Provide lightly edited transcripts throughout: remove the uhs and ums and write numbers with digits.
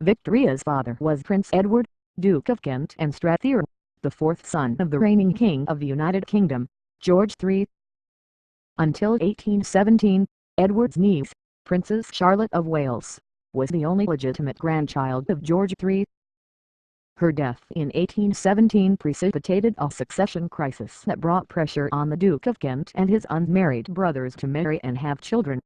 Victoria's father was Prince Edward, Duke of Kent and Strathearn, the fourth son of the reigning King of the United Kingdom, George III. Until 1817, Edward's niece, Princess Charlotte of Wales, was the only legitimate grandchild of George III. Her death in 1817 precipitated a succession crisis that brought pressure on the Duke of Kent and his unmarried brothers to marry and have children.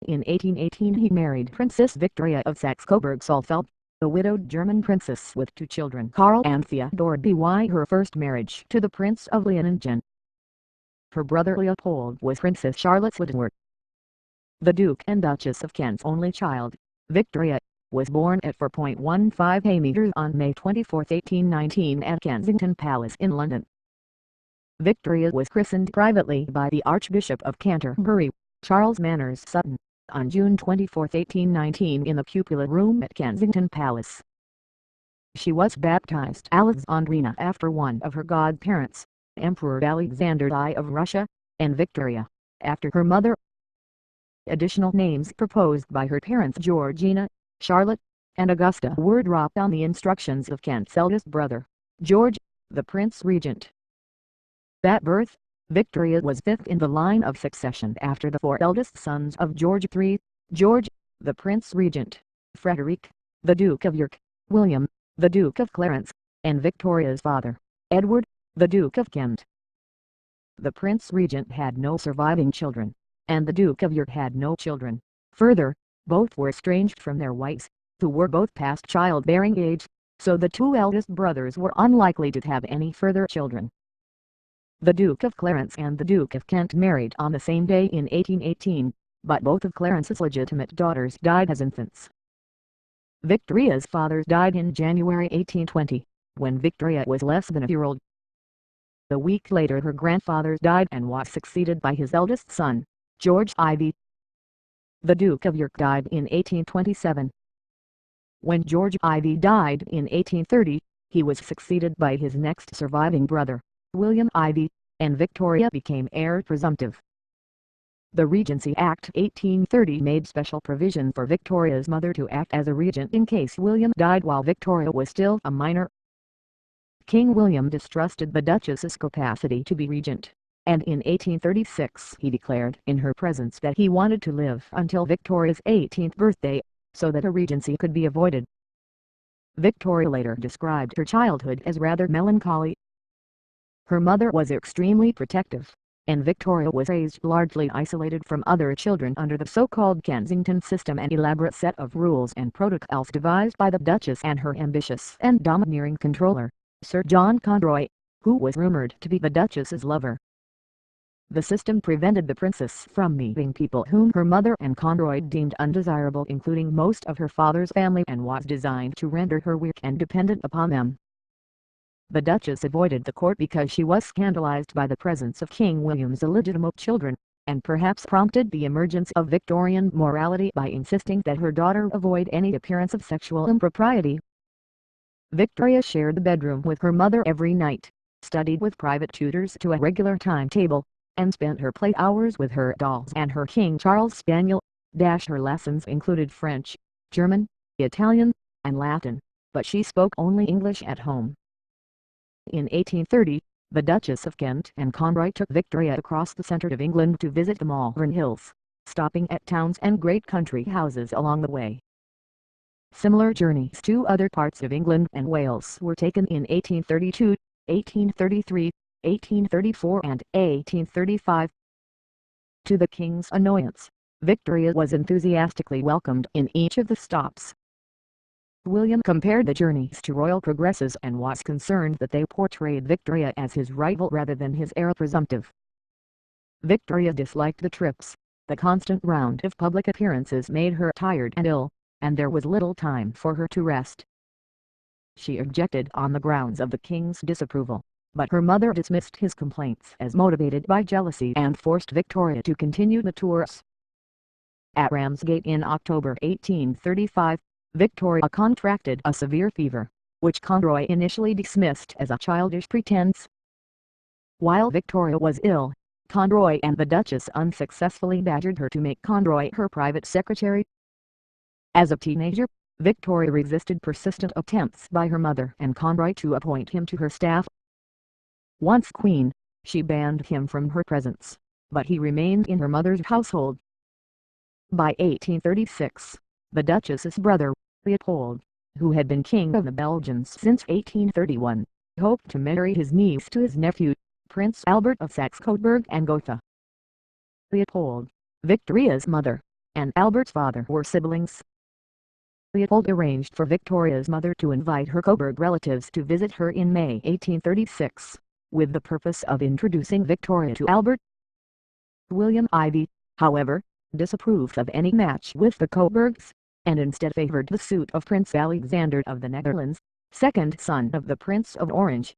In 1818 he married Princess Victoria of Saxe-Coburg-Saalfeld, a widowed German princess with two children, Karl and Theodore by her first marriage to the Prince of Leiningen. Her brother Leopold was Princess Charlotte's widower. The Duke and Duchess of Kent's only child, Victoria, was born at 4.15 meters on May 24, 1819 at Kensington Palace in London. Victoria was christened privately by the Archbishop of Canterbury, Charles Manners Sutton, on June 24, 1819 in the cupola room at Kensington Palace. She was baptized Alexandrina after one of her godparents, Emperor Alexander I of Russia, and Victoria, after her mother. Additional names proposed by her parents Georgina, Charlotte, and Augusta were dropped on the instructions of Kent's eldest brother, George, the Prince Regent. At birth, Victoria was fifth in the line of succession after the four eldest sons of George III, George, the Prince Regent, Frederick, the Duke of York, William, the Duke of Clarence, and Victoria's father, Edward, the Duke of Kent. The Prince Regent had no surviving children, and the Duke of York had no children. Further, both were estranged from their wives, who were both past childbearing age, so the two eldest brothers were unlikely to have any further children. The Duke of Clarence and the Duke of Kent married on the same day in 1818, but both of Clarence's legitimate daughters died as infants. Victoria's father died in January 1820, when Victoria was less than a year old. A week later her grandfather died and was succeeded by his eldest son, George IV. The Duke of York died in 1827. When George IV died in 1830, he was succeeded by his next surviving brother, William IV, and Victoria became heir presumptive. The Regency Act 1830 made special provision for Victoria's mother to act as a regent in case William died while Victoria was still a minor. King William distrusted the Duchess's capacity to be regent, and in 1836 he declared in her presence that he wanted to live until Victoria's 18th birthday, so that a regency could be avoided. Victoria later described her childhood as rather melancholy. Her mother was extremely protective, and Victoria was raised largely isolated from other children under the so-called Kensington system, an elaborate set of rules and protocols devised by the Duchess and her ambitious and domineering controller, Sir John Conroy, who was rumoured to be the Duchess's lover. The system prevented the princess from meeting people whom her mother and Conroy deemed undesirable, including most of her father's family, and was designed to render her weak and dependent upon them. The Duchess avoided the court because she was scandalized by the presence of King William's illegitimate children, and perhaps prompted the emergence of Victorian morality by insisting that her daughter avoid any appearance of sexual impropriety. Victoria shared the bedroom with her mother every night, studied with private tutors to a regular timetable, and spent her play hours with her dolls and her King Charles Spaniel. Her lessons included French, German, Italian, and Latin, but she spoke only English at home. In 1830, the Duchess of Kent and Conroy took Victoria across the centre of England to visit the Malvern Hills, stopping at towns and great country houses along the way. Similar journeys to other parts of England and Wales were taken in 1832, 1833, 1834 and 1835. To the King's annoyance, Victoria was enthusiastically welcomed in each of the stops. William compared the journeys to royal progresses and was concerned that they portrayed Victoria as his rival rather than his heir presumptive. Victoria disliked the trips. The constant round of public appearances made her tired and ill, and there was little time for her to rest. She objected on the grounds of the King's disapproval, but her mother dismissed his complaints as motivated by jealousy and forced Victoria to continue the tours. At Ramsgate in October 1835, Victoria contracted a severe fever, which Conroy initially dismissed as a childish pretense. While Victoria was ill, Conroy and the Duchess unsuccessfully badgered her to make Conroy her private secretary. As a teenager, Victoria resisted persistent attempts by her mother and Conroy to appoint him to her staff. Once queen, she banned him from her presence, but he remained in her mother's household. By 1836, the Duchess's brother, Leopold, who had been king of the Belgians since 1831, hoped to marry his niece to his nephew, Prince Albert of Saxe-Coburg and Gotha. Leopold, Victoria's mother, and Albert's father were siblings. Leopold arranged for Victoria's mother to invite her Coburg relatives to visit her in May 1836, with the purpose of introducing Victoria to Albert. William Ivy, however, disapproved of any match with the Coburgs, and instead favored the suit of Prince Alexander of the Netherlands, second son of the Prince of Orange.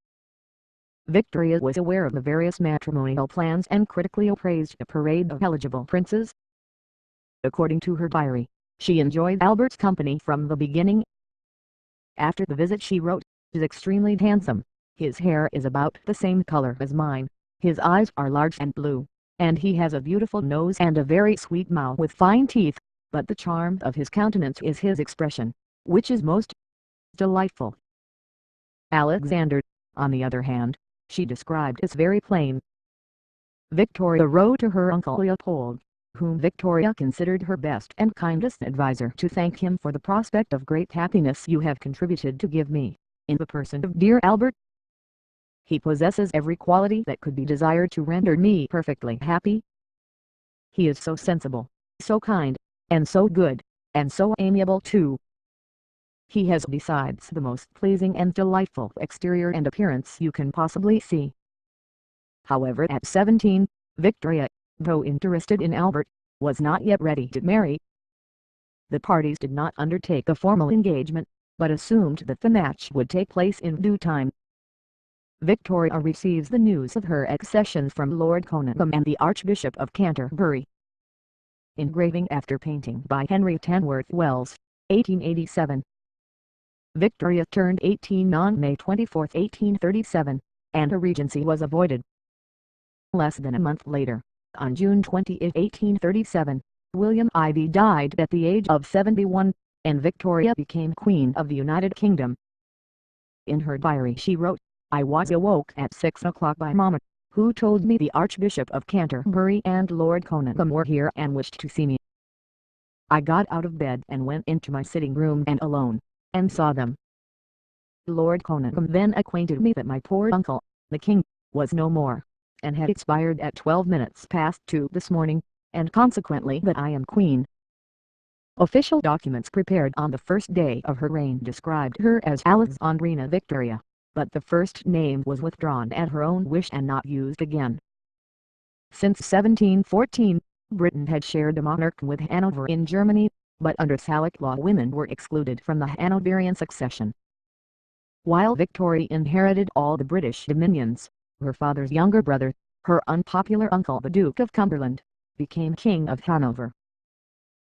Victoria was aware of the various matrimonial plans and critically appraised a parade of eligible princes. According to her diary, she enjoyed Albert's company from the beginning. After the visit she wrote, "He is extremely handsome, his hair is about the same color as mine, his eyes are large and blue, and he has a beautiful nose and a very sweet mouth with fine teeth, but the charm of his countenance is his expression, which is most delightful." Alexander, on the other hand, she described as very plain. Victoria wrote to her uncle Leopold, whom Victoria considered her best and kindest adviser, to thank him for the prospect of great happiness you have contributed to give me, in the person of dear Albert. He possesses every quality that could be desired to render me perfectly happy. He is so sensible, so kind, and so good, and so amiable too. He has besides the most pleasing and delightful exterior and appearance you can possibly see. However, at 17, Victoria, though interested in Albert, was not yet ready to marry. The parties did not undertake a formal engagement, but assumed that the match would take place in due time. Victoria receives the news of her accession from Lord Conyngham and the Archbishop of Canterbury. Engraving after painting by Henry Tanworth Wells, 1887. Victoria turned 18 on May 24, 1837, and a regency was avoided. Less than a month later, on June 20, 1837, William Ivy died at the age of 71, and Victoria became Queen of the United Kingdom. In her diary she wrote, "I was awoke at 6 o'clock by Mama, who told me the Archbishop of Canterbury and Lord Conyngham were here and wished to see me. I got out of bed and went into my sitting room and alone, and saw them. Lord Conyngham then acquainted me that my poor uncle, the king, was no more, and had expired at 12 minutes past 2 this morning, and consequently that I am queen." Official documents prepared on the first day of her reign described her as Alexandrina Victoria, but the first name was withdrawn at her own wish and not used again. Since 1714, Britain had shared the monarch with Hanover in Germany, but under Salic law women were excluded from the Hanoverian succession. While Victoria inherited all the British dominions, her father's younger brother, her unpopular uncle the Duke of Cumberland, became King of Hanover.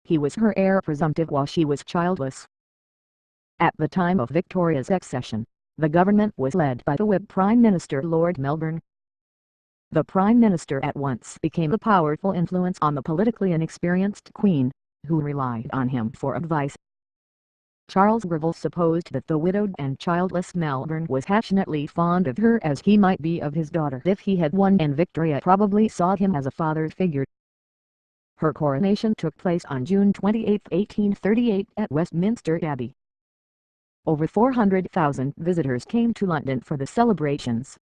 He was her heir presumptive while she was childless. At the time of Victoria's accession, the government was led by the Whig Prime Minister Lord Melbourne. The Prime Minister at once became a powerful influence on the politically inexperienced Queen, who relied on him for advice. Charles Greville supposed that the widowed and childless Melbourne was passionately fond of her as he might be of his daughter if he had one, and Victoria probably saw him as a father figure. Her coronation took place on June 28, 1838 at Westminster Abbey. Over 400,000 visitors came to London for the celebrations.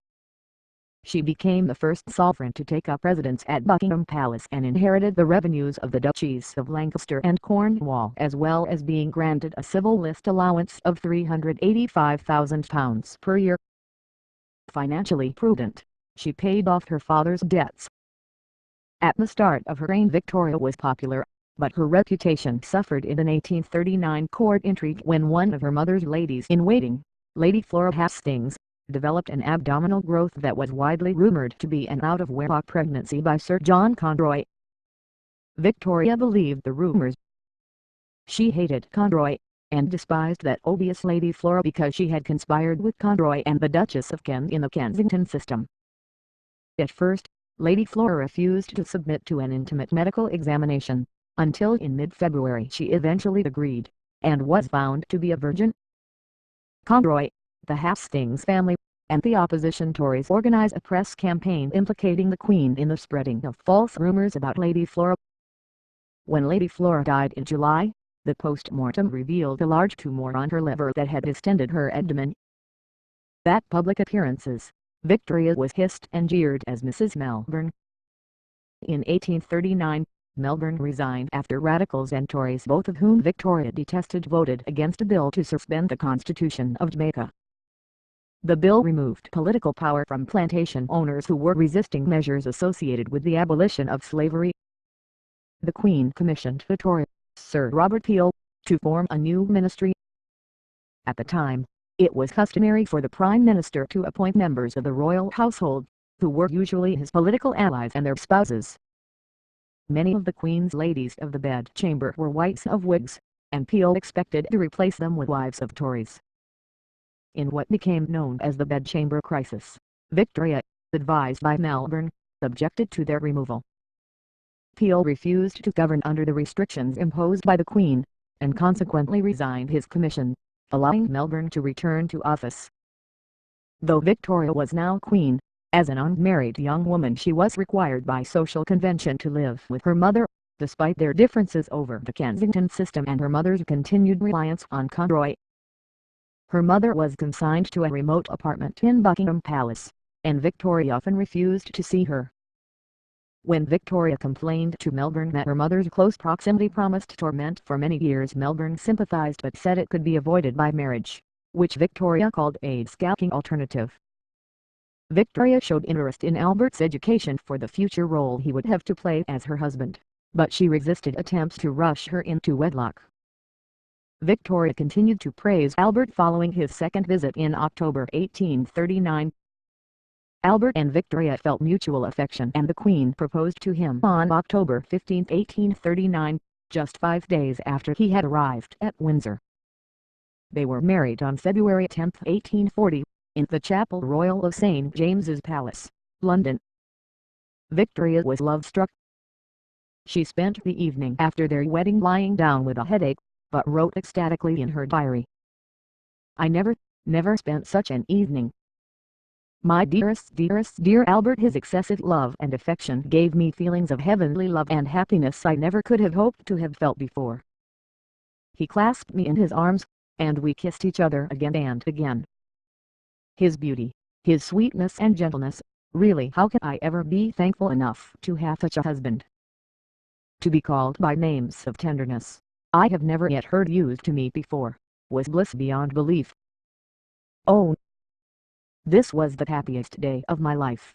She became the first sovereign to take up residence at Buckingham Palace and inherited the revenues of the duchies of Lancaster and Cornwall, as well as being granted a civil list allowance of £385,000 per year. Financially prudent, she paid off her father's debts. At the start of her reign Victoria was popular, but her reputation suffered in an 1839 court intrigue when one of her mother's ladies-in-waiting, Lady Flora Hastings, developed an abdominal growth that was widely rumored to be an out-of-wedlock pregnancy by Sir John Conroy. Victoria believed the rumors. She hated Conroy, and despised that odious Lady Flora because she had conspired with Conroy and the Duchess of Kent in the Kensington system. At first, Lady Flora refused to submit to an intimate medical examination, until in mid-February she eventually agreed, and was found to be a virgin. Conroy, the Hastings family, and the opposition Tories organized a press campaign implicating the Queen in the spreading of false rumors about Lady Flora. When Lady Flora died in July, the post-mortem revealed a large tumor on her liver that had distended her abdomen. At public appearances, Victoria was hissed and jeered as Mrs. Melbourne. In 1839, Melbourne resigned after radicals and Tories, both of whom Victoria detested, voted against a bill to suspend the Constitution of Jamaica. The bill removed political power from plantation owners who were resisting measures associated with the abolition of slavery. The Queen commissioned Victoria, Sir Robert Peel, to form a new ministry. At the time, it was customary for the Prime Minister to appoint members of the royal household, who were usually his political allies and their spouses. Many of the Queen's ladies of the bedchamber were wives of Whigs, and Peel expected to replace them with wives of Tories. In what became known as the bedchamber crisis, Victoria, advised by Melbourne, objected to their removal. Peel refused to govern under the restrictions imposed by the Queen, and consequently resigned his commission, allowing Melbourne to return to office. Though Victoria was now Queen, as an unmarried young woman she was required by social convention to live with her mother, despite their differences over the Kensington system and her mother's continued reliance on Conroy. Her mother was consigned to a remote apartment in Buckingham Palace, and Victoria often refused to see her. When Victoria complained to Melbourne that her mother's close proximity promised torment for many years, Melbourne sympathized but said it could be avoided by marriage, which Victoria called a skulking alternative. Victoria showed interest in Albert's education for the future role he would have to play as her husband, but she resisted attempts to rush her into wedlock. Victoria continued to praise Albert following his second visit in October 1839. Albert and Victoria felt mutual affection and the Queen proposed to him on October 15, 1839, just 5 days after he had arrived at Windsor. They were married on February 10, 1840, in the Chapel Royal of St. James's Palace, London. Victoria was love-struck. She spent the evening after their wedding lying down with a headache, but wrote ecstatically in her diary, "I never spent such an evening. My dearest dear Albert, his excessive love and affection gave me feelings of heavenly love and happiness I never could have hoped to have felt before. He clasped me in his arms, and we kissed each other again and again. His beauty, his sweetness and gentleness, really how can I ever be thankful enough to have such a husband? To be called by names of tenderness I have never yet heard used to me before, was bliss beyond belief. Oh, this was the happiest day of my life."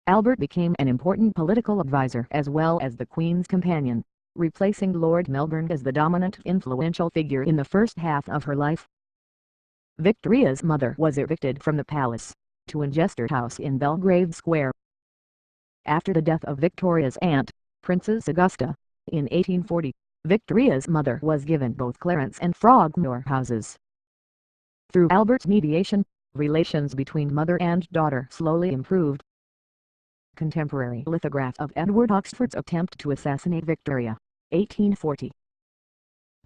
Albert became an important political advisor as well as the Queen's companion, replacing Lord Melbourne as the dominant influential figure in the first half of her life. Victoria's mother was evicted from the palace, to Winchester House in Belgrave Square. After the death of Victoria's aunt, Princess Augusta, in 1840, Victoria's mother was given both Clarence and Frogmore houses. Through Albert's mediation, relations between mother and daughter slowly improved. Contemporary lithograph of Edward Oxford's attempt to assassinate Victoria, 1840.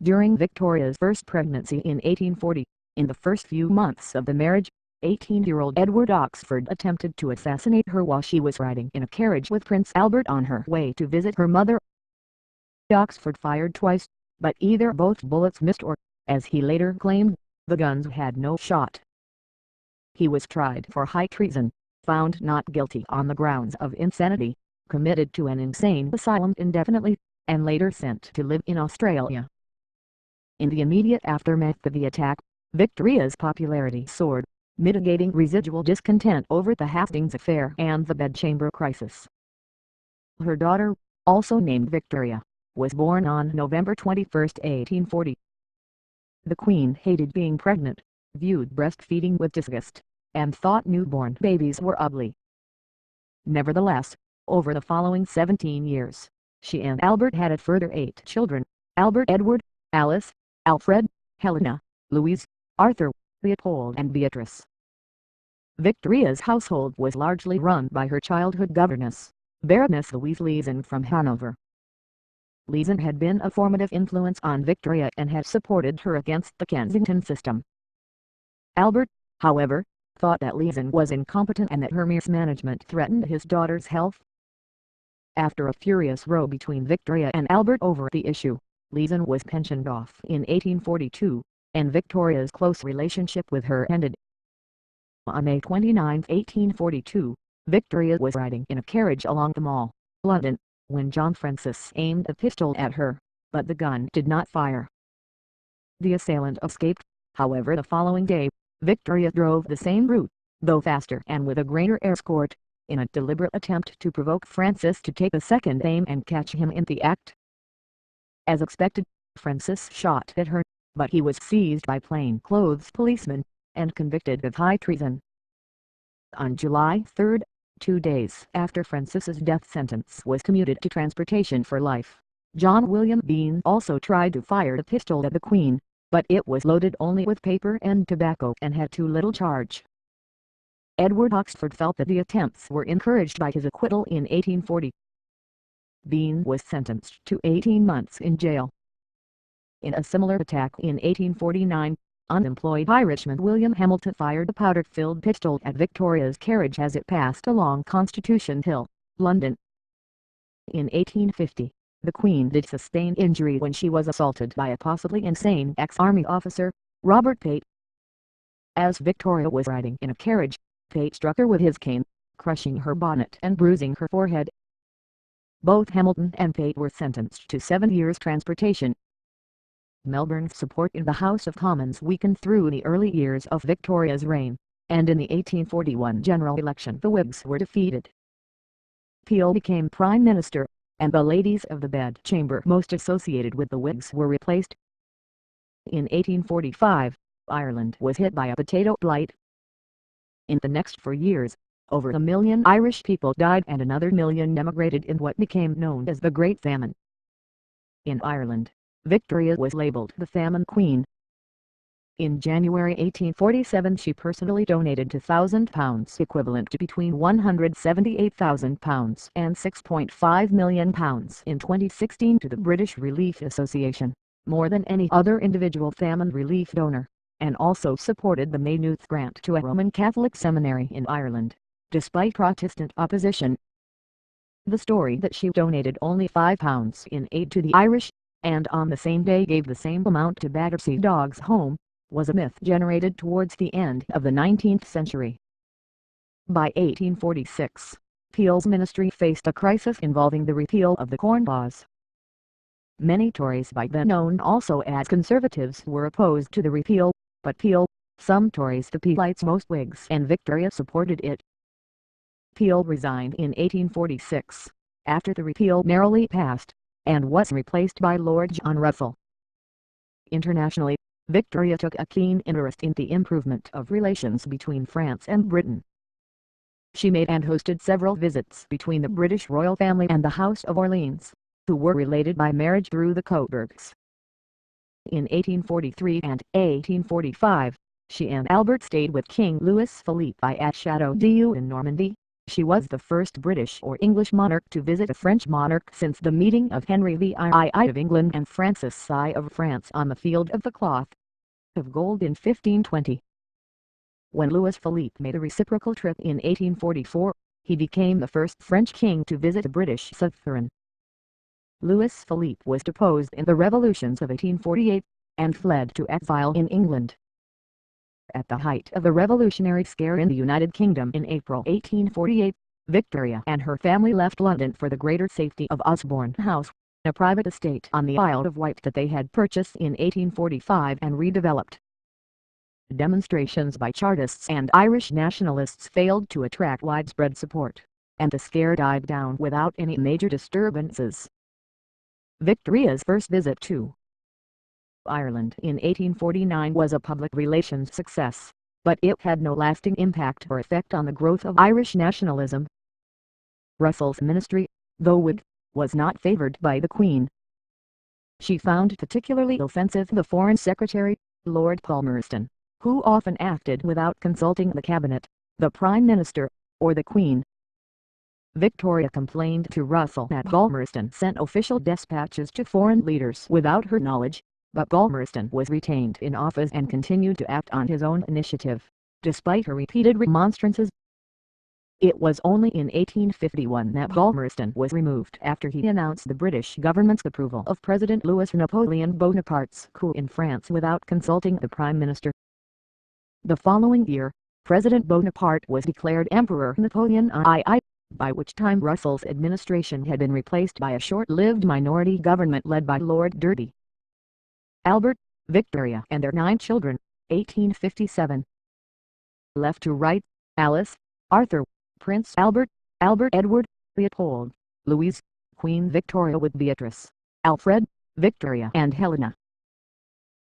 During Victoria's first pregnancy in 1840, in the first few months of the marriage, 18-year-old Edward Oxford attempted to assassinate her while she was riding in a carriage with Prince Albert on her way to visit her mother. Oxford fired twice, but either both bullets missed or, as he later claimed, the guns had no shot. He was tried for high treason, found not guilty on the grounds of insanity, committed to an insane asylum indefinitely, and later sent to live in Australia. In the immediate aftermath of the attack, Victoria's popularity soared, mitigating residual discontent over the Hastings affair and the bedchamber crisis. Her daughter, also named Victoria, was born on November 21, 1840. The Queen hated being pregnant, viewed breastfeeding with disgust, and thought newborn babies were ugly. Nevertheless, over the following 17 years, she and Albert had a further 8 children: Albert, Edward, Alice, Alfred, Helena, Louise, Arthur, Leopold and Beatrice. Victoria's household was largely run by her childhood governess, Baroness Louise Leeson from Hanover. Leeson had been a formative influence on Victoria and had supported her against the Kensington system. Albert, however, thought that Leeson was incompetent and that her mismanagement threatened his daughter's health. After a furious row between Victoria and Albert over the issue, Leeson was pensioned off in 1842, and Victoria's close relationship with her ended. On May 29, 1842, Victoria was riding in a carriage along the Mall, London, when John Francis aimed a pistol at her, but the gun did not fire. The assailant escaped. However, the following day, Victoria drove the same route, though faster and with a greater escort, in a deliberate attempt to provoke Francis to take a second aim and catch him in the act. As expected, Francis shot at her, but he was seized by plainclothes policemen, and convicted of high treason. On July 3, 2 days after Francis's death sentence was commuted to transportation for life, John William Bean also tried to fire the pistol at the Queen, but it was loaded only with paper and tobacco and had too little charge. Edward Oxford felt that the attempts were encouraged by his acquittal in 1840. Bean was sentenced to 18 months in jail. In a similar attack in 1849, unemployed Irishman William Hamilton fired a powder-filled pistol at Victoria's carriage as it passed along Constitution Hill, London. In 1850, the Queen did sustain injury when she was assaulted by a possibly insane ex-army officer, Robert Pate. As Victoria was riding in a carriage, Pate struck her with his cane, crushing her bonnet and bruising her forehead. Both Hamilton and Pate were sentenced to 7 years transportation. Melbourne's support in the House of Commons weakened through the early years of Victoria's reign, and in the 1841 general election the Whigs were defeated. Peel became Prime Minister, and the ladies of the bedchamber most associated with the Whigs were replaced. In 1845, Ireland was hit by a potato blight. In the next 4 years, over 1 million Irish people died and another million emigrated in what became known as the Great Famine. In Ireland, Victoria was labelled the Famine Queen. In January 1847 she personally donated £2,000 equivalent to between £178,000 and £6.5 million in 2016 to the British Relief Association, more than any other individual famine relief donor, and also supported the Maynooth grant to a Roman Catholic seminary in Ireland, despite Protestant opposition. The story that she donated only £5 in aid to the Irish, and on the same day gave the same amount to Battersea Dogs Home, was a myth generated towards the end of the 19th century. By 1846, Peel's ministry faced a crisis involving the repeal of the Corn Laws. Many Tories, by then known also as Conservatives, were opposed to the repeal, but Peel, some Tories, the Peelites, most Whigs and Victoria supported it. Peel resigned in 1846, after the repeal narrowly passed, and was replaced by Lord John Russell. Internationally, Victoria took a keen interest in the improvement of relations between France and Britain. She made and hosted several visits between the British royal family and the House of Orleans, who were related by marriage through the Coburgs. In 1843 and 1845, she and Albert stayed with King Louis Philippe at Château d'Eu in Normandy. She was the first British or English monarch to visit a French monarch since the meeting of Henry VIII of England and Francis I of France on the Field of the Cloth of Gold in 1520. When Louis Philippe made a reciprocal trip in 1844, he became the first French king to visit a British sovereign. Louis Philippe was deposed in the revolutions of 1848, and fled to exile in England. At the height of the revolutionary scare in the United Kingdom in April 1848, Victoria and her family left London for the greater safety of Osborne House, a private estate on the Isle of Wight that they had purchased in 1845 and redeveloped. Demonstrations by Chartists and Irish nationalists failed to attract widespread support, and the scare died down without any major disturbances. Victoria's first visit to Ireland in 1849 was a public relations success, but it had no lasting impact or effect on the growth of Irish nationalism. Russell's ministry, though Whig, was not favoured by the Queen. She found particularly offensive the Foreign Secretary, Lord Palmerston, who often acted without consulting the cabinet, the Prime Minister, or the Queen. Victoria complained to Russell that Palmerston sent official dispatches to foreign leaders without her knowledge, but Palmerston was retained in office and continued to act on his own initiative, despite her repeated remonstrances. It was only in 1851 that Palmerston was removed after he announced the British government's approval of President Louis Napoleon Bonaparte's coup in France without consulting the Prime Minister. The following year, President Bonaparte was declared Emperor Napoleon II, by which time Russell's administration had been replaced by a short-lived minority government led by Lord Derby. Albert, Victoria and their 9 children, 1857. Left to right: Alice, Arthur, Prince Albert, Albert Edward, Leopold, Louise, Queen Victoria with Beatrice, Alfred, Victoria and Helena.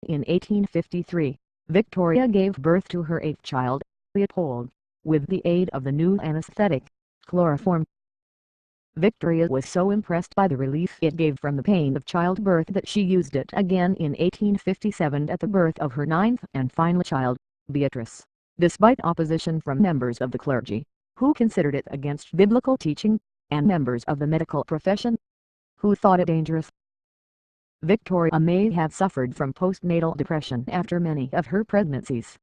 In 1853, Victoria gave birth to her 8th child, Leopold, with the aid of the new anesthetic, chloroform. Victoria was so impressed by the relief it gave from the pain of childbirth that she used it again in 1857 at the birth of her 9th and final child, Beatrice, despite opposition from members of the clergy, who considered it against biblical teaching, and members of the medical profession, who thought it dangerous. Victoria may have suffered from postnatal depression after many of her pregnancies.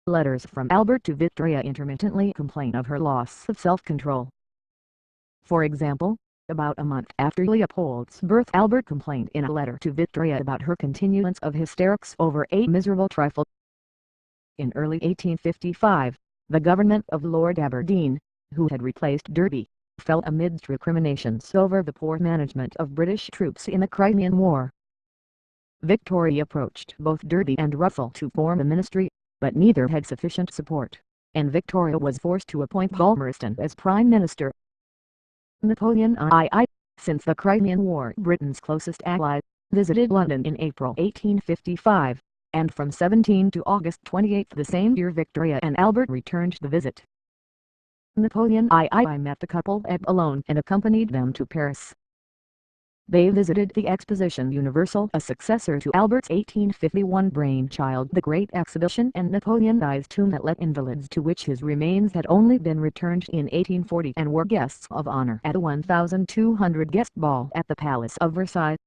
Letters from Albert to Victoria intermittently complain of her loss of self-control. For example, about a month after Leopold's birth, Albert complained in a letter to Victoria about her continuance of hysterics over a miserable trifle. In early 1855, the government of Lord Aberdeen, who had replaced Derby, fell amidst recriminations over the poor management of British troops in the Crimean War. Victoria approached both Derby and Russell to form a ministry, but neither had sufficient support, and Victoria was forced to appoint Palmerston as Prime Minister. Napoleon II, since the Crimean War Britain's closest ally, visited London in April 1855, and from 17 to August 28 the same year Victoria and Albert returned the visit. Napoleon II met the couple at Boulogne and accompanied them to Paris. They visited the Exposition Universelle, a successor to Albert's 1851 brainchild the Great Exhibition, and Napoleon I's tomb at Les Invalides, to which his remains had only been returned in 1840, and were guests of honor at a 1,200 guest ball at the Palace of Versailles.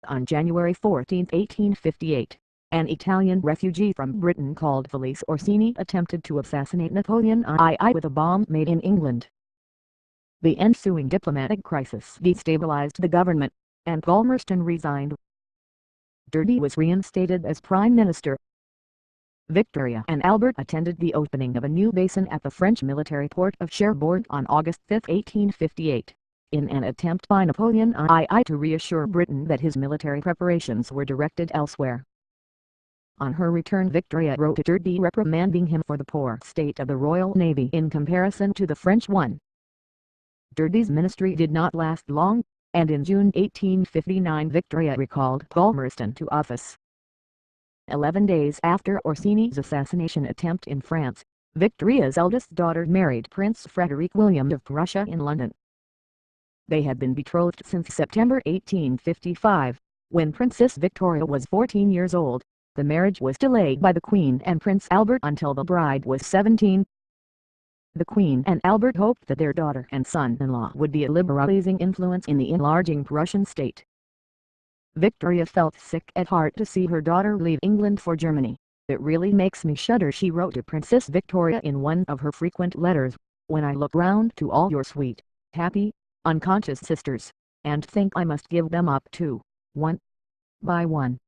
On January 14, 1858, an Italian refugee from Britain called Felice Orsini attempted to assassinate Napoleon II with a bomb made in England. The ensuing diplomatic crisis destabilized the government, and Palmerston resigned. Derby was reinstated as Prime Minister. Victoria and Albert attended the opening of a new basin at the French military port of Cherbourg on August 5, 1858, in an attempt by Napoleon II to reassure Britain that his military preparations were directed elsewhere. On her return, Victoria wrote to Derby reprimanding him for the poor state of the Royal Navy in comparison to the French one. Derby's ministry did not last long, and in June 1859 Victoria recalled Palmerston to office. 11 days after Orsini's assassination attempt in France, Victoria's eldest daughter married Prince Frederick William of Prussia in London. They had been betrothed since September 1855, when Princess Victoria was 14 years old. The marriage was delayed by the Queen and Prince Albert until the bride was 17. The Queen and Albert hoped that their daughter and son-in-law would be a liberalizing influence in the enlarging Prussian state. Victoria felt sick at heart to see her daughter leave England for Germany. "It really makes me shudder," she wrote to Princess Victoria in one of her frequent letters, "when I look round to all your sweet, happy, unconscious sisters, and think I must give them up too, one by one."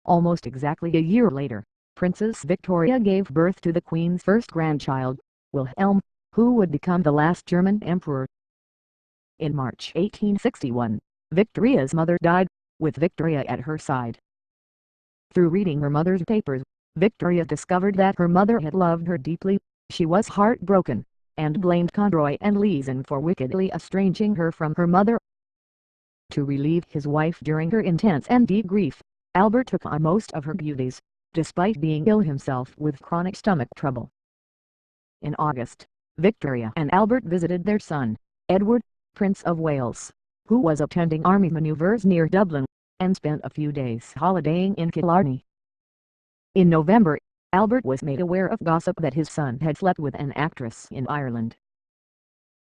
Almost exactly a year later, Princess Victoria gave birth to the Queen's first grandchild, Wilhelm, who would become the last German emperor. In March 1861, Victoria's mother died, with Victoria at her side. Through reading her mother's papers, Victoria discovered that her mother had loved her deeply. She was heartbroken, and blamed Conroy and Leeson for wickedly estranging her from her mother. To relieve his wife during her intense and deep grief, Albert took on most of her duties, despite being ill himself with chronic stomach trouble. In August, Victoria and Albert visited their son, Edward, Prince of Wales, who was attending army maneuvers near Dublin, and spent a few days holidaying in Killarney. In November, Albert was made aware of gossip that his son had slept with an actress in Ireland.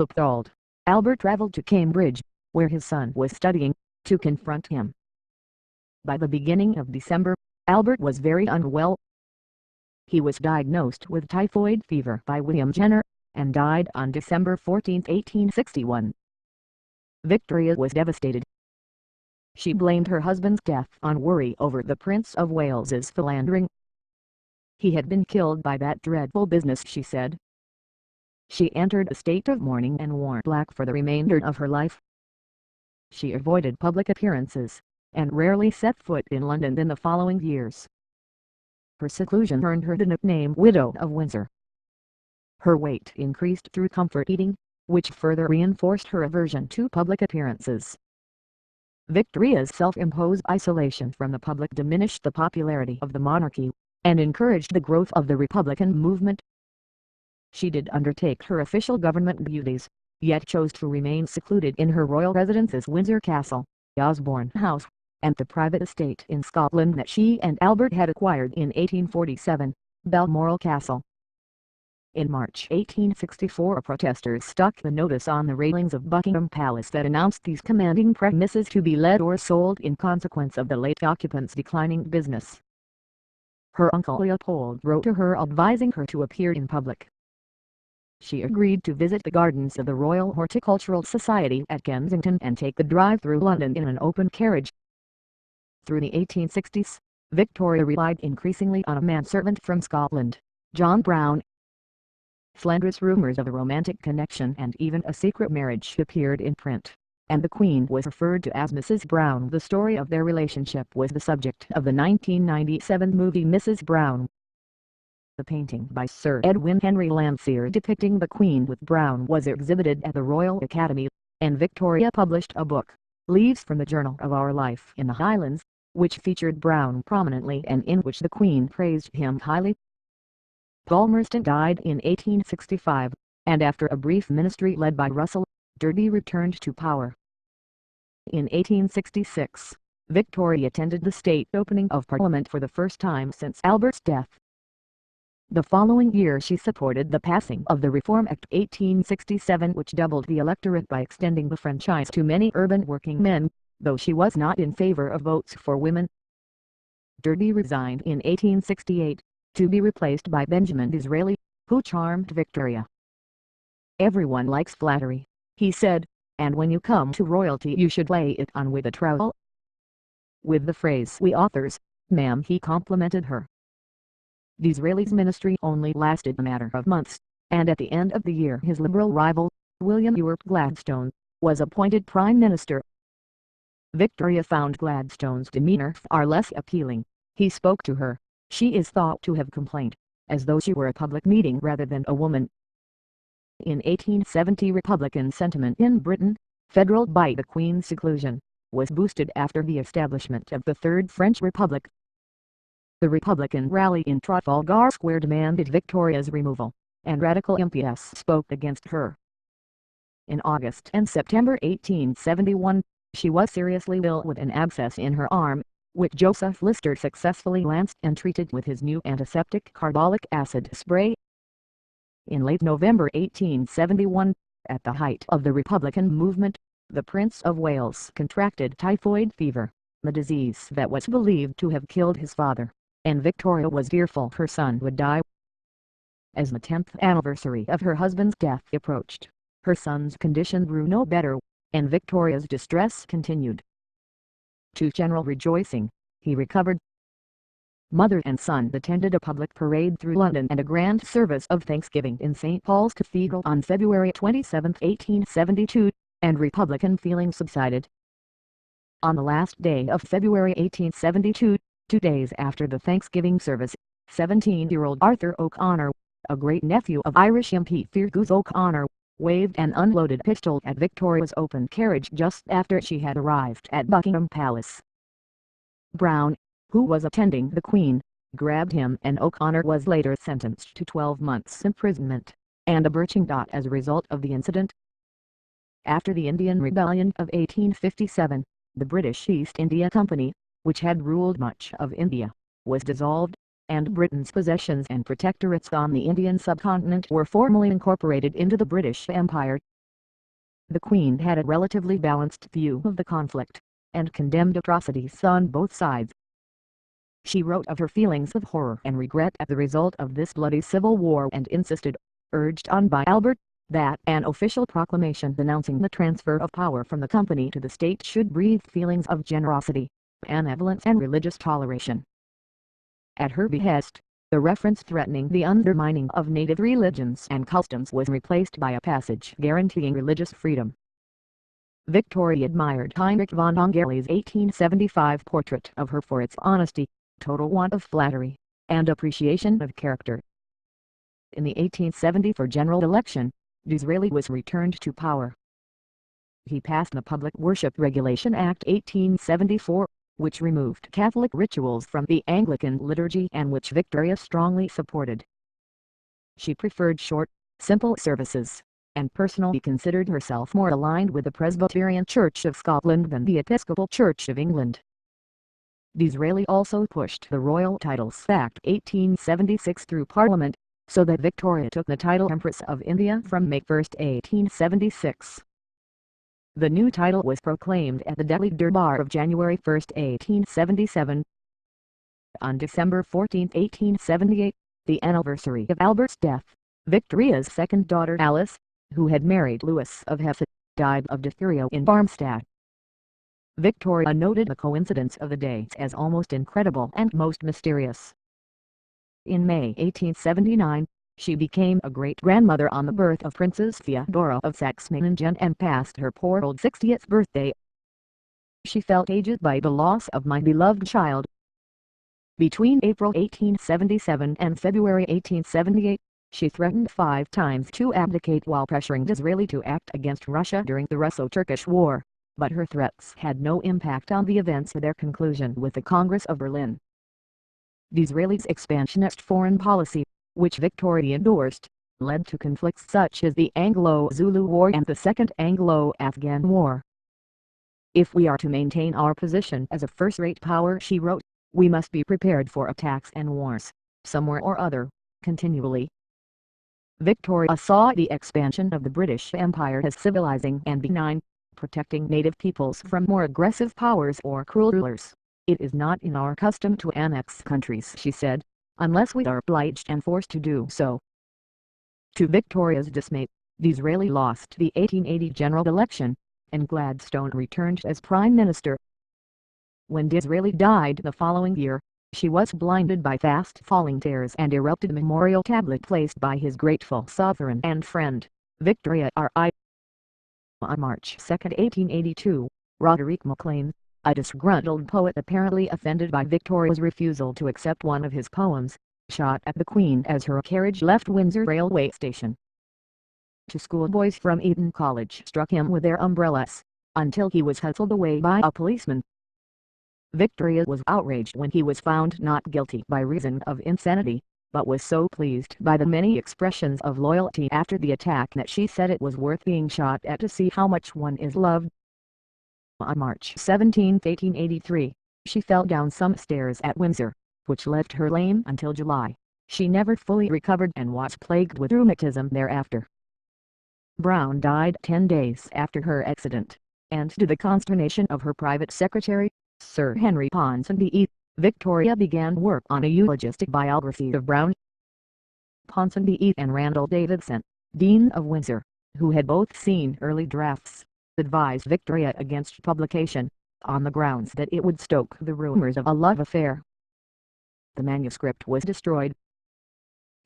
Appalled, Albert travelled to Cambridge, where his son was studying, to confront him. By the beginning of December, Albert was very unwell. He was diagnosed with typhoid fever by William Jenner, and died on December 14, 1861. Victoria was devastated. She blamed her husband's death on worry over the Prince of Wales's philandering. He had been killed by that dreadful business, she said. She entered a state of mourning and wore black for the remainder of her life. She avoided public appearances, and rarely set foot in London in the following years. Her seclusion earned her the nickname Widow of Windsor. Her weight increased through comfort eating, which further reinforced her aversion to public appearances. Victoria's self-imposed isolation from the public diminished the popularity of the monarchy, and encouraged the growth of the Republican movement. She did undertake her official government duties, yet chose to remain secluded in her royal residences Windsor Castle, Osborne House, and the private estate in Scotland that she and Albert had acquired in 1847, Balmoral Castle. In March 1864, protesters stuck the notice on the railings of Buckingham Palace that announced these commanding premises to be let or sold in consequence of the late occupants' declining business. Her uncle Leopold wrote to her advising her to appear in public. She agreed to visit the gardens of the Royal Horticultural Society at Kensington and take the drive through London in an open carriage. Through the 1860s, Victoria relied increasingly on a manservant from Scotland, John Brown. Slanderous rumors of a romantic connection and even a secret marriage appeared in print, and the Queen was referred to as Mrs. Brown. The story of their relationship was the subject of the 1997 movie Mrs. Brown. The painting by Sir Edwin Henry Landseer depicting the Queen with Brown was exhibited at the Royal Academy, and Victoria published a book, Leaves from the Journal of Our Life in the Highlands, which featured Brown prominently and in which the Queen praised him highly. Palmerston died in 1865, and after a brief ministry led by Russell, Derby returned to power. In 1866, Victoria attended the state opening of Parliament for the first time since Albert's death. The following year she supported the passing of the Reform Act 1867, which doubled the electorate by extending the franchise to many urban working men, though she was not in favor of votes for women. Derby resigned in 1868, to be replaced by Benjamin Disraeli, who charmed Victoria. "Everyone likes flattery," he said, "and when you come to royalty you should lay it on with a trowel." With the phrase "we authors, ma'am," he complimented her. Disraeli's ministry only lasted a matter of months, and at the end of the year his Liberal rival, William Ewart Gladstone, was appointed Prime Minister. Victoria found Gladstone's demeanour far less appealing. He spoke to her, she is thought to have complained, as though she were a public meeting rather than a woman. In 1870 Republican sentiment in Britain, federal by the Queen's seclusion, was boosted after the establishment of the Third French Republic. The Republican rally in Trafalgar Square demanded Victoria's removal, and radical MPs spoke against her. In August and September 1871, she was seriously ill with an abscess in her arm, which Joseph Lister successfully lanced and treated with his new antiseptic carbolic acid spray. In late November 1871, at the height of the Republican movement, the Prince of Wales contracted typhoid fever, the disease that was believed to have killed his father, and Victoria was fearful her son would die. As the 10th anniversary of her husband's death approached, her son's condition grew no better, and Victoria's distress continued. To general rejoicing, he recovered. Mother and son attended a public parade through London and a grand service of Thanksgiving in St. Paul's Cathedral on February 27, 1872, and Republican feeling subsided. On the last day of February 1872, 2 days after the Thanksgiving service, 17-year-old Arthur O'Connor, a great-nephew of Irish MP Feargus O'Connor, waved an unloaded pistol at Victoria's open carriage just after she had arrived at Buckingham Palace. Brown, who was attending the Queen, grabbed him, and O'Connor was later sentenced to 12 months imprisonment, and a birching as a result of the incident. After the Indian Rebellion of 1857, the British East India Company, which had ruled much of India, was dissolved, and Britain's possessions and protectorates on the Indian subcontinent were formally incorporated into the British Empire. The Queen had a relatively balanced view of the conflict, and condemned atrocities on both sides. She wrote of her feelings of horror and regret at the result of this bloody civil war and insisted, urged on by Albert, that an official proclamation announcing the transfer of power from the company to the state should breathe feelings of generosity, benevolence and religious toleration. At her behest, the reference threatening the undermining of native religions and customs was replaced by a passage guaranteeing religious freedom. Victoria admired Heinrich von Hungari's 1875 portrait of her for its honesty, total want of flattery, and appreciation of character. In the 1874 general election, Disraeli was returned to power. He passed the Public Worship Regulation Act 1874, which removed Catholic rituals from the Anglican liturgy and which Victoria strongly supported. She preferred short, simple services, and personally considered herself more aligned with the Presbyterian Church of Scotland than the Episcopal Church of England. Disraeli also pushed the Royal Titles Act 1876 through Parliament, so that Victoria took the title Empress of India from May 1, 1876. The new title was proclaimed at the Delhi Durbar of January 1, 1877. On December 14, 1878, the anniversary of Albert's death, Victoria's second daughter Alice, who had married Louis of Hesse, died of diphtheria in Darmstadt. Victoria noted the coincidence of the dates as almost incredible and most mysterious. In May 1879, she became a great-grandmother on the birth of Princess Theodora of Saxe-Meiningen and passed her poor old 60th birthday. She felt aged by the loss of my beloved child. Between April 1877 and February 1878, she threatened 5 times to abdicate while pressuring Disraeli to act against Russia during the Russo-Turkish War, but her threats had no impact on the events of their conclusion with the Congress of Berlin. Disraeli's expansionist foreign policy, which Victoria endorsed, led to conflicts such as the Anglo-Zulu War and the Second Anglo-Afghan War. "If we are to maintain our position as a first-rate power," she wrote, "we must be prepared for attacks and wars, somewhere or other, continually." Victoria saw the expansion of the British Empire as civilizing and benign, protecting native peoples from more aggressive powers or cruel rulers. "It is not in our custom to annex countries," she said, "unless we are obliged and forced to do so." To Victoria's dismay, Disraeli lost the 1880 general election, and Gladstone returned as Prime Minister. When Disraeli died the following year, she was blinded by fast-falling tears and erupted a memorial tablet placed by his grateful sovereign and friend, Victoria R.I. On March 2, 1882, Roderick Maclean, a disgruntled poet apparently offended by Victoria's refusal to accept one of his poems, shot at the Queen as her carriage left Windsor railway station. 2 schoolboys from Eton College struck him with their umbrellas, until he was hustled away by a policeman. Victoria was outraged when he was found not guilty by reason of insanity, but was so pleased by the many expressions of loyalty after the attack that she said it was worth being shot at to see how much one is loved. On March 17, 1883, she fell down some stairs at Windsor, which left her lame until July. She never fully recovered and was plagued with rheumatism thereafter. Brown died 10 days after her accident, and to the consternation of her private secretary, Sir Henry Ponsonby, Victoria began work on a eulogistic biography of Brown. Ponsonby and Randall Davidson, Dean of Windsor, who had both seen early drafts, advised Victoria against publication, on the grounds that it would stoke the rumors of a love affair. The manuscript was destroyed.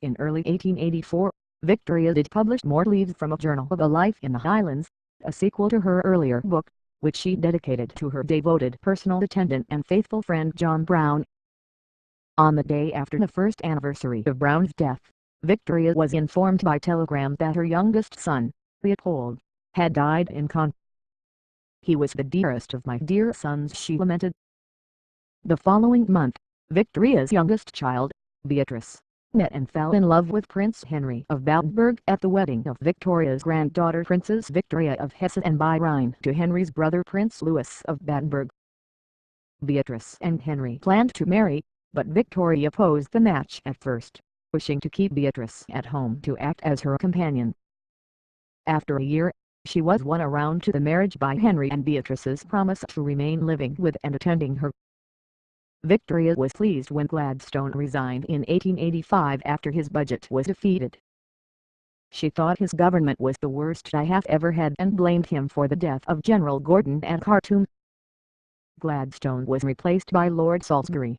In early 1884, Victoria did publish more leaves from a journal of a life in the Highlands, a sequel to her earlier book, which she dedicated to her devoted personal attendant and faithful friend John Brown. On the day after the first anniversary of Brown's death, Victoria was informed by telegram that her youngest son, Leopold, had died in con. "He was the dearest of my dear sons," she lamented. The following month, Victoria's youngest child, Beatrice, met and fell in love with Prince Henry of Battenberg at the wedding of Victoria's granddaughter Princess Victoria of Hesse and by Rhine to Henry's brother Prince Louis of Battenberg. Beatrice and Henry planned to marry, but Victoria opposed the match at first, wishing to keep Beatrice at home to act as her companion. After a year, She was won around to the marriage by Henry and Beatrice's promise to remain living with and attending her. Victoria was pleased when Gladstone resigned in 1885 after his budget was defeated. She thought his government was the worst I have ever had and blamed him for the death of General Gordon at Khartoum. Gladstone was replaced by Lord Salisbury.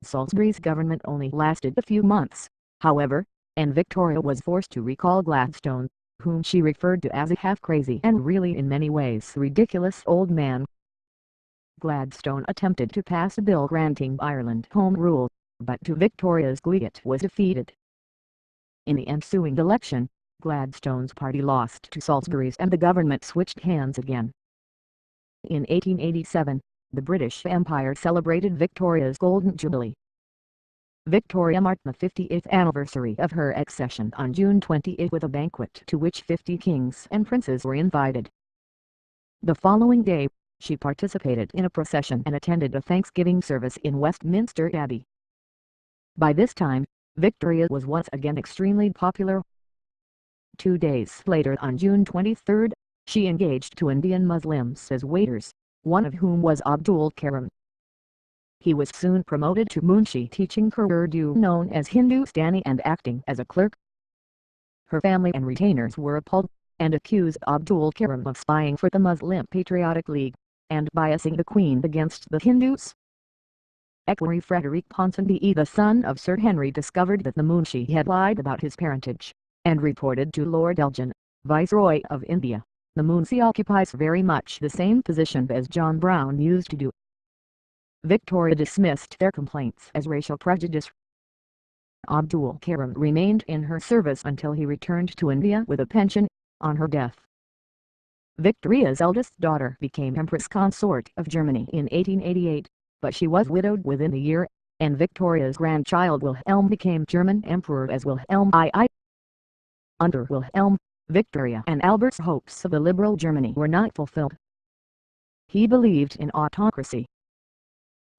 Salisbury's government only lasted a few months, however, and Victoria was forced to recall Gladstone, whom she referred to as a half-crazy and really in many ways ridiculous old man. Gladstone attempted to pass a bill granting Ireland Home Rule, but to Victoria's glee it was defeated. In the ensuing election, Gladstone's party lost to Salisbury's and the government switched hands again. In 1887, the British Empire celebrated Victoria's Golden Jubilee. Victoria marked the 50th anniversary of her accession on June 28 with a banquet to which 50 kings and princes were invited. The following day, she participated in a procession and attended a Thanksgiving service in Westminster Abbey. By this time, Victoria was once again extremely popular. 2 days later, on June 23, she engaged 2 Indian Muslims as waiters, one of whom was Abdul Karim. He was soon promoted to Munshi, teaching her Urdu known as Hindustani and acting as a clerk. Her family and retainers were appalled, and accused Abdul Karim of spying for the Muslim Patriotic League, and biasing the Queen against the Hindus. Equerry Frederick Ponsonby, the son of Sir Henry, discovered that the Munshi had lied about his parentage, and reported to Lord Elgin, Viceroy of India. The Munshi occupies very much the same position as John Brown used to do. Victoria dismissed their complaints as racial prejudice. Abdul Karim remained in her service until he returned to India with a pension, on her death. Victoria's eldest daughter became Empress Consort of Germany in 1888, but she was widowed within a year, and Victoria's grandchild Wilhelm became German Emperor as Wilhelm II. Under Wilhelm, Victoria and Albert's hopes of a liberal Germany were not fulfilled. He believed in autocracy.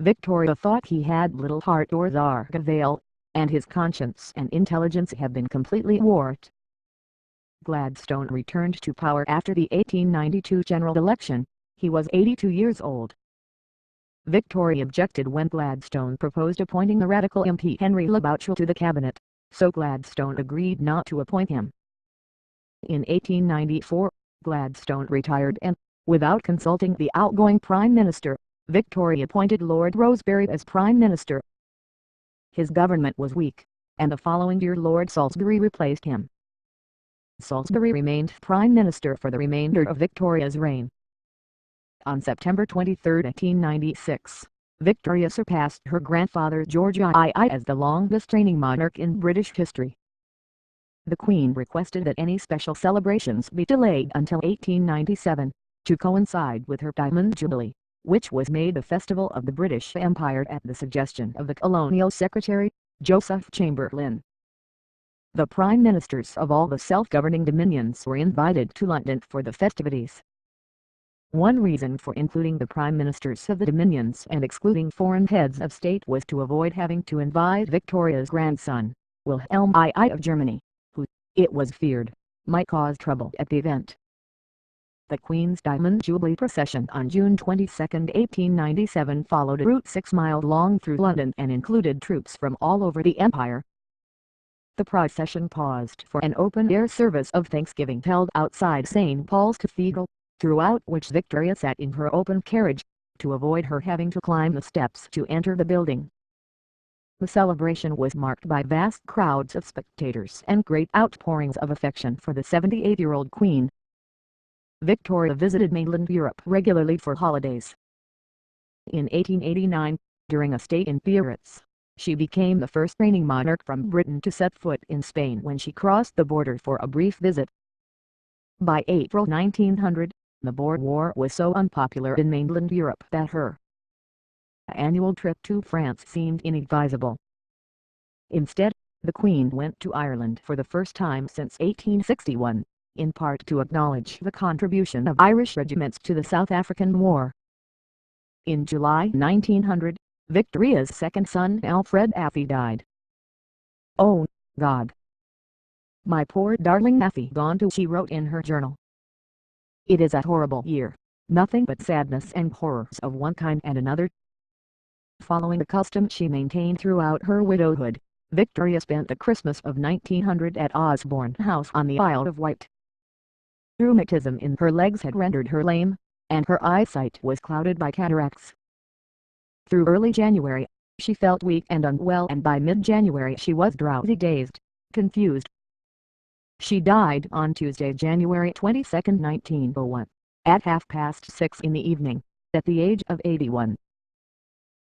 Victoria thought he had little heart or Zargavail, and his conscience and intelligence have been completely warped. Gladstone returned to power after the 1892 general election. He was 82 years old. Victoria objected when Gladstone proposed appointing the radical MP Henry Labouche to the cabinet, so Gladstone agreed not to appoint him. In 1894, Gladstone retired and, without consulting the outgoing Prime Minister, Victoria appointed Lord Rosebery as Prime Minister. His government was weak, and the following year Lord Salisbury replaced him. Salisbury remained Prime Minister for the remainder of Victoria's reign. On September 23, 1896, Victoria surpassed her grandfather George II as the longest reigning monarch in British history. The Queen requested that any special celebrations be delayed until 1897, to coincide with her Diamond Jubilee, which was made a festival of the British Empire at the suggestion of the Colonial Secretary, Joseph Chamberlain. The Prime Ministers of all the self-governing dominions were invited to London for the festivities. One reason for including the Prime Ministers of the Dominions and excluding foreign heads of state was to avoid having to invite Victoria's grandson, Wilhelm II of Germany, who, it was feared, might cause trouble at the event. The Queen's Diamond Jubilee procession on June 22, 1897 followed a route 6 miles long through London and included troops from all over the Empire. The procession paused for an open-air service of Thanksgiving held outside St. Paul's Cathedral, throughout which Victoria sat in her open carriage, to avoid her having to climb the steps to enter the building. The celebration was marked by vast crowds of spectators and great outpourings of affection for the 78-year-old Queen. Victoria visited mainland Europe regularly for holidays. In 1889, during a stay in Biarritz, she became the first reigning monarch from Britain to set foot in Spain when she crossed the border for a brief visit. By April 1900, the Boer War was so unpopular in mainland Europe that her annual trip to France seemed inadvisable. Instead, the Queen went to Ireland for the first time since 1861, in part to acknowledge the contribution of Irish regiments to the South African War. In July 1900, Victoria's second son Alfred Affey died. "Oh, God! My poor darling Affey gone too," she wrote in her journal. It is a horrible year. Nothing but sadness and horrors of one kind and another. Following the custom she maintained throughout her widowhood, Victoria spent the Christmas of 1900 at Osborne House on the Isle of Wight. Rheumatism in her legs had rendered her lame, and her eyesight was clouded by cataracts. Through early January, she felt weak and unwell, and by mid-January she was drowsy, dazed, confused. She died on Tuesday, January 22, 1901, at 6:30 in the evening, at the age of 81.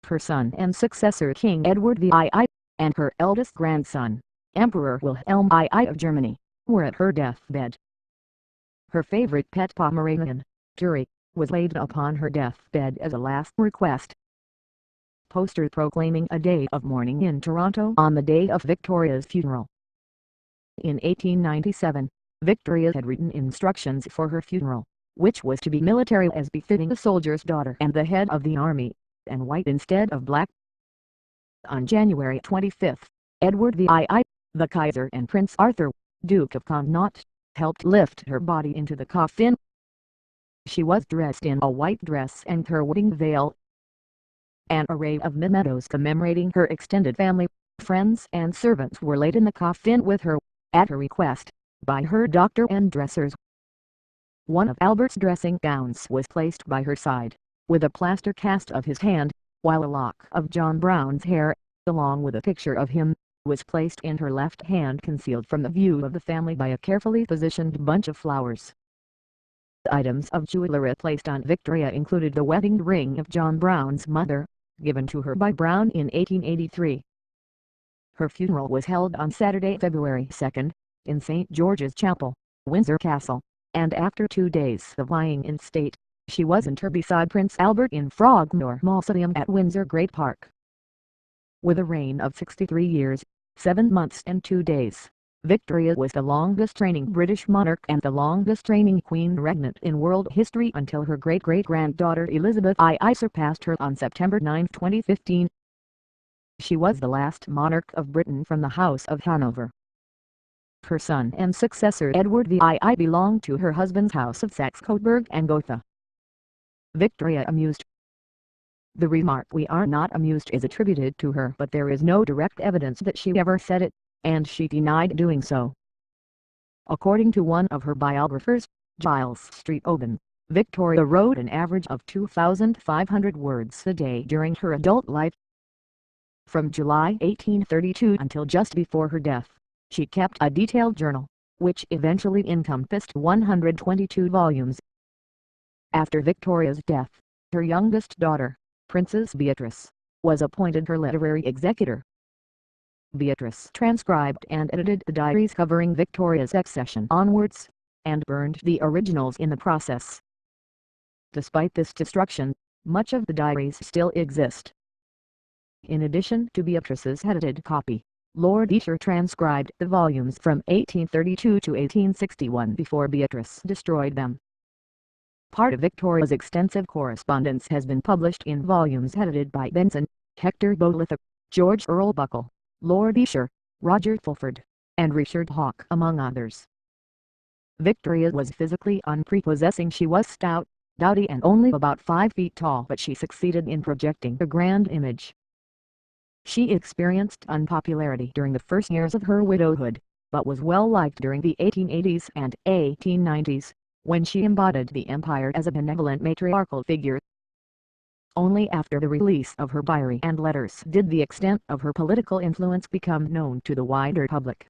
Her son and successor King Edward VI, and her eldest grandson, Emperor Wilhelm II of Germany, were at her deathbed. Her favorite pet Pomeranian, Jewellery, was laid upon her deathbed as a last request. Poster proclaiming a day of mourning in Toronto on the day of Victoria's funeral. In 1897, Victoria had written instructions for her funeral, which was to be military as befitting a soldier's daughter and the head of the army, and white instead of black. On January 25, Edward VI, the Kaiser, and Prince Arthur, Duke of Connaught, helped lift her body into the coffin. She was dressed in a white dress and her wedding veil. An array of mementos commemorating her extended family, friends and servants were laid in the coffin with her, at her request, by her doctor and dressers. One of Albert's dressing gowns was placed by her side, with a plaster cast of his hand, while a lock of John Brown's hair, along with a picture of him, was placed in her left hand, concealed from the view of the family by a carefully positioned bunch of flowers. Items of jewellery placed on Victoria included the wedding ring of John Brown's mother, given to her by Brown in 1883. Her funeral was held on Saturday, February 2, in St. George's Chapel, Windsor Castle, and after 2 days of lying in state, she was interred beside Prince Albert in Frogmore Mausoleum at Windsor Great Park. With a reign of 63 years, 7 months and 2 days, Victoria was the longest-reigning British monarch and the longest-reigning Queen Regent in world history until her great-great-granddaughter Elizabeth II surpassed her on September 9, 2015. She was the last monarch of Britain from the House of Hanover. Her son and successor Edward VI belonged to her husband's House of Saxe-Coburg and Gotha. Victoria amused. The remark "we are not amused" is attributed to her, but there is no direct evidence that she ever said it, and she denied doing so. According to one of her biographers, Giles Street Oban, Victoria wrote an average of 2,500 words a day during her adult life. From July 1832 until just before her death, she kept a detailed journal, which eventually encompassed 122 volumes. After Victoria's death, her youngest daughter, Princess Beatrice, was appointed her literary executor. Beatrice transcribed and edited the diaries covering Victoria's accession onwards, and burned the originals in the process. Despite this destruction, much of the diaries still exist. In addition to Beatrice's edited copy, Lord Esher transcribed the volumes from 1832 to 1861 before Beatrice destroyed them. Part of Victoria's extensive correspondence has been published in volumes edited by Benson, Hector Bolitho, George Earl Buckle, Lord Esher, Roger Fulford, and Richard Hawke, among others. Victoria was physically unprepossessing. She was stout, dowdy and only about 5 feet tall, but she succeeded in projecting a grand image. She experienced unpopularity during the first years of her widowhood, but was well liked during the 1880s and 1890s, when she embodied the empire as a benevolent matriarchal figure. Only after the release of her diary and letters did the extent of her political influence become known to the wider public.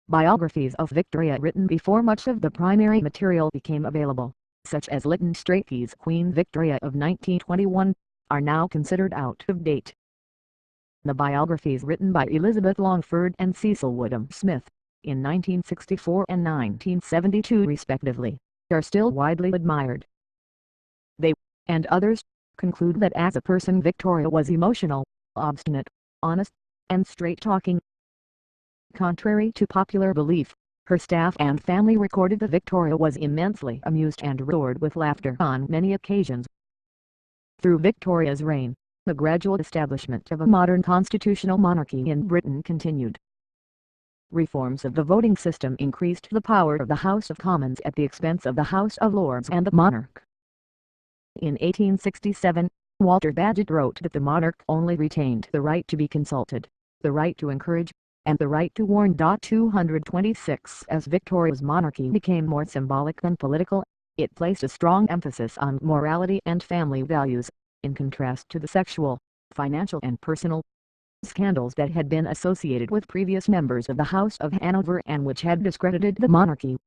Biographies of Victoria written before much of the primary material became available, such as Lytton Strachey's Queen Victoria of 1921, are now considered out of date. The biographies written by Elizabeth Longford and Cecil Woodham Smith, in 1964 and 1972 respectively, are still widely admired. They, and others, conclude that as a person Victoria was emotional, obstinate, honest, and straight-talking. Contrary to popular belief, her staff and family recorded that Victoria was immensely amused and roared with laughter on many occasions. Through Victoria's reign, the gradual establishment of a modern constitutional monarchy in Britain continued. Reforms of the voting system increased the power of the House of Commons at the expense of the House of Lords and the monarch. In 1867, Walter Bagehot wrote that the monarch only retained the right to be consulted, the right to encourage, and the right to warn. 226 As Victoria's monarchy became more symbolic than political, it placed a strong emphasis on morality and family values, in contrast to the sexual, financial and personal scandals that had been associated with previous members of the House of Hanover and which had discredited the monarchy.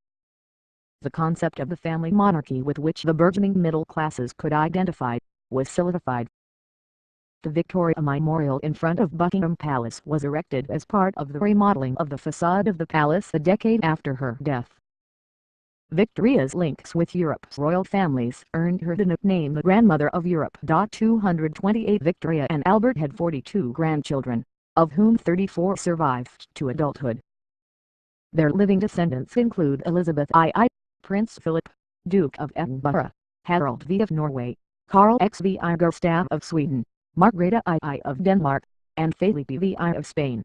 The concept of the family monarchy with which the burgeoning middle classes could identify, was solidified. The Victoria Memorial in front of Buckingham Palace was erected as part of the remodeling of the facade of the palace a decade after her death. Victoria's links with Europe's royal families earned her the nickname the Grandmother of Europe. 228 Victoria and Albert had 42 grandchildren, of whom 34 survived to adulthood. Their living descendants include Elizabeth II, Prince Philip, Duke of Edinburgh, Harold V of Norway, Carl XVI Gustav of Sweden, Margrethe I of Denmark, and Felipe VI of Spain.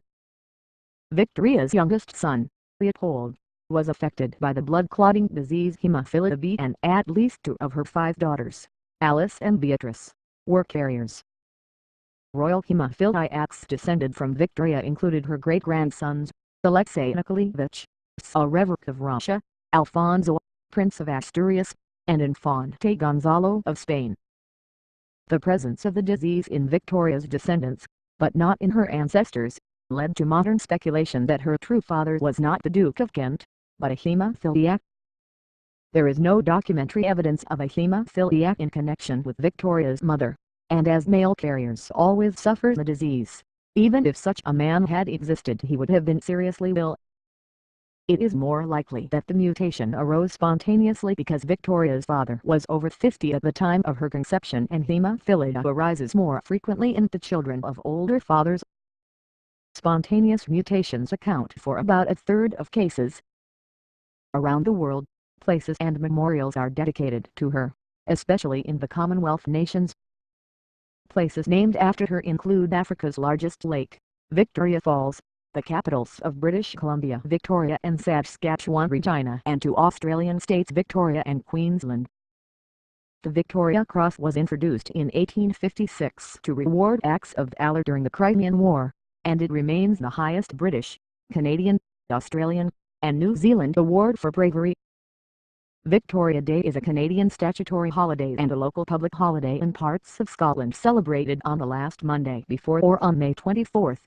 Victoria's youngest son, Leopold, was affected by the blood-clotting disease hemophilia B, and at least 2 of her 5 daughters, Alice and Beatrice, were carriers. Royal hemophiliacs descended from Victoria included her great-grandsons, Alexei Nikolaevich, Tsarevich of Russia, Alfonso, Prince of Asturias, and Infante Gonzalo of Spain. The presence of the disease in Victoria's descendants, but not in her ancestors, led to modern speculation that her true father was not the Duke of Kent, but a hemophiliac. There is no documentary evidence of a hemophiliac in connection with Victoria's mother, and as male carriers always suffer the disease, even if such a man had existed he would have been seriously ill. It is more likely that the mutation arose spontaneously because Victoria's father was over 50 at the time of her conception, and hemophilia arises more frequently in the children of older fathers. Spontaneous mutations account for about 1/3 of cases. Around the world, places and memorials are dedicated to her, especially in the Commonwealth nations. Places named after her include Africa's largest lake, Victoria Falls, the capitals of British Columbia, Victoria and Saskatchewan, Regina, and 2 Australian states, Victoria and Queensland. The Victoria Cross was introduced in 1856 to reward acts of valor during the Crimean War, and it remains the highest British, Canadian, Australian, and New Zealand award for bravery. Victoria Day is a Canadian statutory holiday and a local public holiday in parts of Scotland celebrated on the last Monday before or on May 24th.